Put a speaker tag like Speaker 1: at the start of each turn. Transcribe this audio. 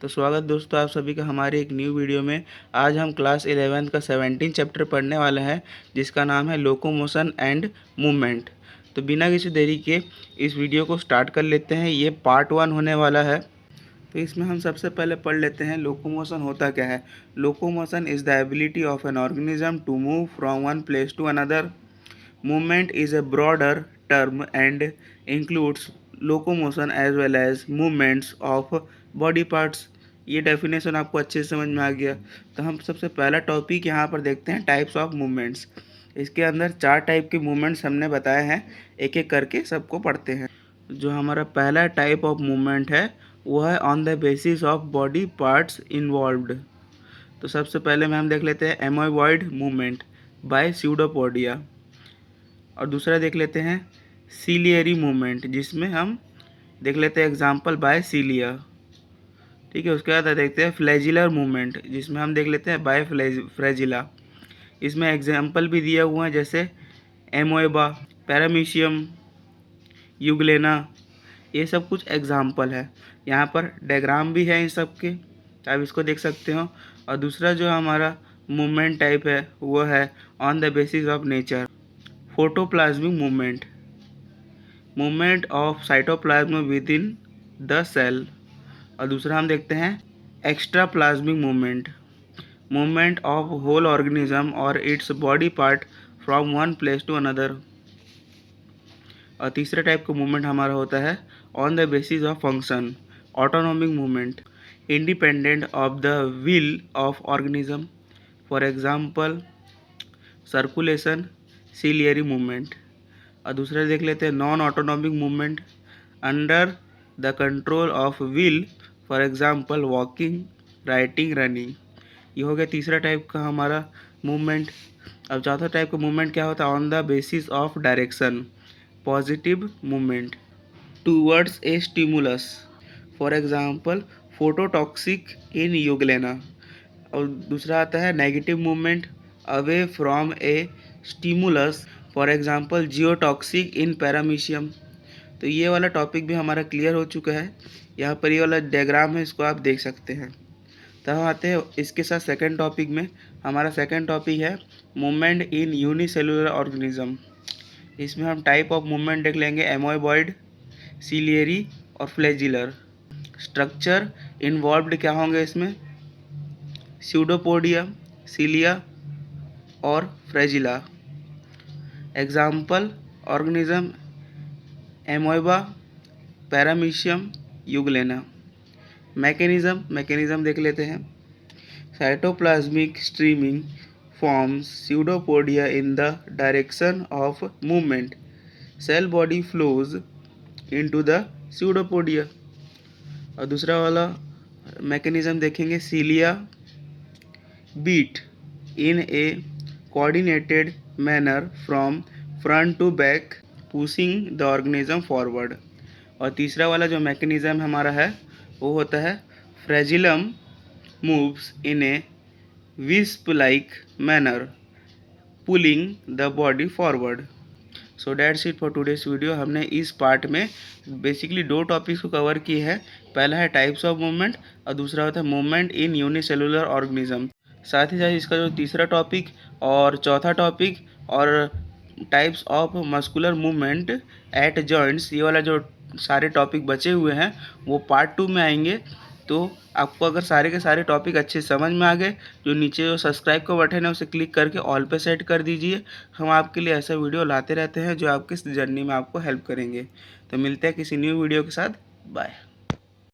Speaker 1: तो स्वागत दोस्तों आप सभी का हमारे एक न्यू वीडियो में। आज हम क्लास 11 का 17 चैप्टर पढ़ने वाले हैं, जिसका नाम है लोकोमोशन एंड मूवमेंट। तो बिना किसी देरी के इस वीडियो को स्टार्ट कर लेते हैं। ये पार्ट 1 होने वाला है। तो इसमें हम सबसे पहले पढ़ लेते हैं लोकोमोशन होता क्या है। Locomotion is the ability of an organism to move from one place to another. Movement is a broader term and includes locomotion as well as movements of body parts। ये डेफिनेशन आपको अच्छे से समझ में आ गया। तो हम सबसे पहला टॉपिक यहाँ पर देखते हैं टाइप्स ऑफ मूवमेंट्स। इसके अंदर 4 टाइप के मूवमेंट्स हमने बताए हैं, एक एक करके सबको पढ़ते हैं। जो हमारा पहला टाइप ऑफ मूवमेंट है वो है on the basis of body parts involved. तो सबसे पहले में हम देख लेते हैं एमोबॉइड मूवमेंट बाय स्यूडोपोडिया। और दूसरा देख लेते हैं सीलियरी मूवमेंट, जिसमें हम देख लेते हैं एग्जाम्पल बाय सीलिया। ठीक है, उसके बाद देखते हैं फ्लैजिलर मूवमेंट, जिसमें हम देख लेते हैं बाय फ्लैजिला। इसमें एग्जाम्पल भी दिया हुआ है, जैसे एमोएबा, पैरामीशियम, यूग्लेना। ये सब कुछ एग्जाम्पल है। यहाँ पर डायग्राम भी है इन सब के, आप इसको देख सकते हो। और दूसरा जो हमारा मूवमेंट टाइप है वो है on the basis of nature. Photoplasmic movement, movement of cytoplasm within the cell. और दूसरा हम देखते हैं extra plasmic movement, movement of whole organism और its body part from one place to another. और तीसरा टाइप का मूवमेंट हमारा होता है on the basis of function, autonomic movement, independent of the will of organism. For example circulation, ciliary movement. और दूसरा देख लेते हैं non autonomic movement, under the control of will. For example walking, writing, running. ये हो गया तीसरा type का हमारा मूवमेंट। अब चौथा टाइप का मूवमेंट क्या होता है on the basis of direction, positive movement towards a stimulus. For example phototoxic in euglena. और दूसरा आता है negative movement, away from a stimulus. For example geotoxic in paramecium. तो ये वाला टॉपिक भी हमारा क्लियर हो चुका है। यहाँ पर ये वाला डायग्राम है, इसको आप देख सकते हैं। तब हम आते हैं इसके साथ सेकंड टॉपिक में। हमारा सेकंड टॉपिक है मूवमेंट इन यूनिसेलुलर ऑर्गेनिज्म। इसमें हम टाइप ऑफ मूवमेंट देख लेंगे एमोबॉइड, सीलियरी और फ्लैजिलर। स्ट्रक्चर इन्वॉल्व्ड क्या होंगे इसमें, स्यूडोपोडिया, सीलिया और flagella. Example organism amoeba, paramecium, euglena. Mechanism देख लेते हैं। Cytoplasmic streaming forms pseudopodia in the direction of movement. Cell body flows into the pseudopodia. और दूसरा वाला मैकेनिज्म देखेंगे cilia, beat in a coordinated manner from front to back, pushing the organism forward। और तीसरा वाला जो मैकेनिज्म हमारा है वो होता है flagellum moves in a wisp like manner, pulling the body forward. So that's it for today's video. हमने इस पार्ट में बेसिकली 2 टॉपिक्स को कवर किए हैं। पहला है टाइप्स ऑफ मूवमेंट और दूसरा होता है मूवमेंट इन यूनिसेलुलर ऑर्गेनिज्म। साथ ही साथ इसका जो तीसरा टॉपिक और चौथा टॉपिक और types of muscular movement at joints, ये वाला जो सारे टॉपिक बचे हुए हैं वो पार्ट 2 में आएंगे। तो आपको अगर सारे के सारे टॉपिक अच्छे समझ में आ गए, जो नीचे जो सब्सक्राइब का बटन है उसे क्लिक करके ऑल पे सेट कर दीजिए। हम आपके लिए ऐसा वीडियो लाते रहते हैं जो आपके जर्नी में आपको हेल्प करेंगे। तो मिलते हैं किसी न्यू वीडियो के साथ। बाय।